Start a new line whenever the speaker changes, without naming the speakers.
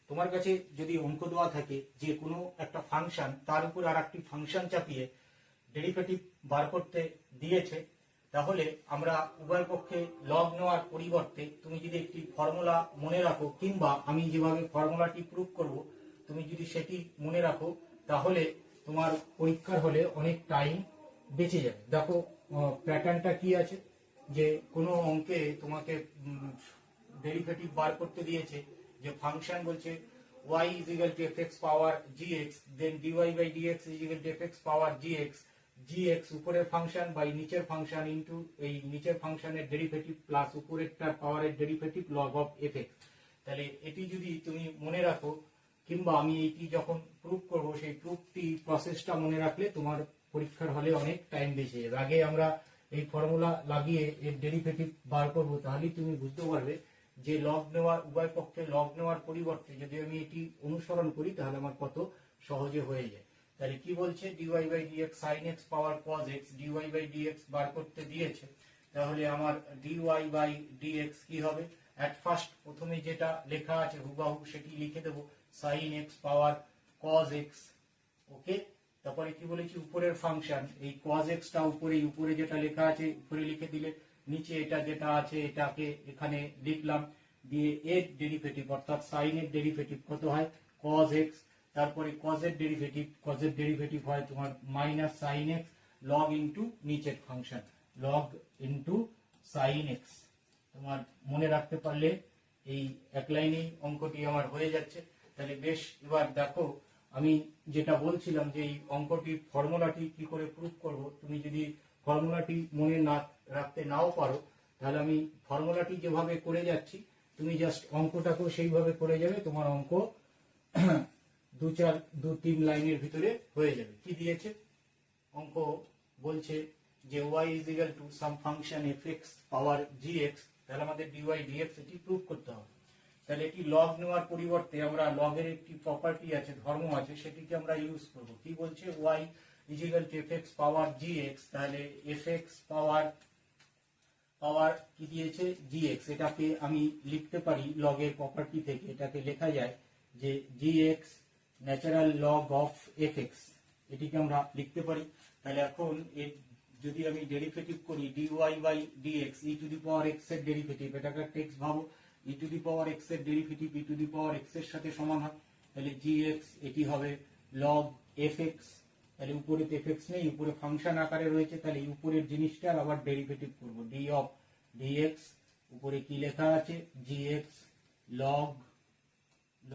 তোমার কাছে যদি অঙ্ক দেওয়া থাকে যে কোনো একটা ফাংশন তার উপর আর একটি ফাংশন চাপিয়ে ডেরিভেটিভ বার করতে দিয়েছে, তাহলে আমরা উভয় পক্ষে লগ নেওয়ার পরিবর্তে তুমি যদি একটি ফর্মুলা মনে রাখো, কিংবা আমি যেভাবে ফর্মুলাটি প্রুভ করব তুমি যদি সেটি মনে রাখো, তাহলে তোমার পরীক্ষার হলে অনেক টাইম বেঁচে যাবে। দেখো প্যাটার্নটা কি আছে, যে কোনো অঙ্কে তোমাকে ডেরিভেটিভ বার করতে দিয়েছে, যে ফাংশন বলছে y is equal to fx power gx, then dy by dx is equal to fx power gx, gx উপরের ফাংশন বাই নিচের ফাংশন ইনটু এই নিচের ফাংশনের ডেরিভেটিভ প্লাস উপরেরটার পাওয়ারের ডেরিভেটিভ log of fx। তাহলে এটি যদি তুমি মনে রাখো, কিংবা আমি এইটি যখন প্রুফ করব সেই প্রুফটি প্রসেসটা মনে রাখলে তোমার পরীক্ষার হলে অনেক টাইম বেঁচে যাবে। আগে আমরা এই ফর্মুলা লাগিয়ে এর ডেরিভেটিভ বার করব, তাহলেই তুমি বুঝতে পারবে যে লগ নেওয়ার উভয় পক্ষে লগ নেওয়ার পরিবর্তে যদি আমি এটি অনুসরণ করি তাহলে আমার কত সহজে হয়ে যায়। তাহলে কি বলছে, dy by dx sin x power cos x, dy by dx বার করতে দিয়েছে, তাহলে আমার dy by dx কি হবে, এট ফার্স্ট প্রথমে যেটা লেখা আছে হুবাহু সেটি লিখে দেব, sin x পাওয়ার cos x। ওকে, তারপরে কি বলেছি, উপরের ফাংশন এই cos x টা উপরে যেটা লেখা আছে উপরে লিখে দিলে, নিচে এটা যেটা আছে এটাকে এখানে লিখলাম, দিয়ে এর ডেরিভেটিভ অর্থাৎ sin এর ডেরিভেটিভ কত হয় cos x, তারপরে cos এর ডেরিভেটিভ হয় তোমার minus sin x log into নিচের function log into sin x। তোমার মনে রাখতে পারলে এই এক লাইনেই অঙ্কটি আমার হয়ে যাচ্ছে। তাহলে বেশ, এবার দেখো আমি যেটা বলছিলাম যে এই অঙ্কটির ফর্মুলাটি কি করে প্রুফ করব, তুমি যদি ফর্মুলাটি মনে না রাখতে নাও পারো, তাহলে আমি ফর্মুলাটি যেভাবে করে যাচ্ছি তুমি জাস্ট অঙ্কটাকেও সেইভাবে করে যাবে, তোমার অঙ্ক 2-3 লাইনের ভিতরে হয়ে যাবে। কি দিয়েছে অঙ্ক, বলছে যে y is equal to some function fx power gx, তাহলে আমাদের dy dx এটি প্রুফ করতে হবে। তাহলে এটি লগ নেওয়ার পরিবর্তে আমরা লগের একটি প্রপার্টি আছে, ধর্ম আছে, সেটিকে আমরা ইউজ করব। কি বলছে, y is equal to fx power gx, তাহলে fx পাওয়ার কি দিয়েছে gx, এটাকে আমি লিখতে পারি লগের প্রপার্টি থেকে, এটাকে লেখা যায় যে gx natural log of fx, এটিকে আমরা লিখতে পারি। তাহলে এখন এর যদি আমি ডেরিভেটিভ করি dy by dx, e to the power x এর ডেরিভেটিভ, এটাকে টেক্সট ভাবো, e to the power x এর derivative e to the power x এর সাথে সমান হয়, তাহলে gx এটি হবে log fx। তাহলে উপরে তো fx নেই, উপরে ফাংশন আকারে রয়েছে, তাহলে এই উপরের জিনিসটার আবার ডেরিভেটিভ করব, d of dx, উপরে কি লেখা আছে gx log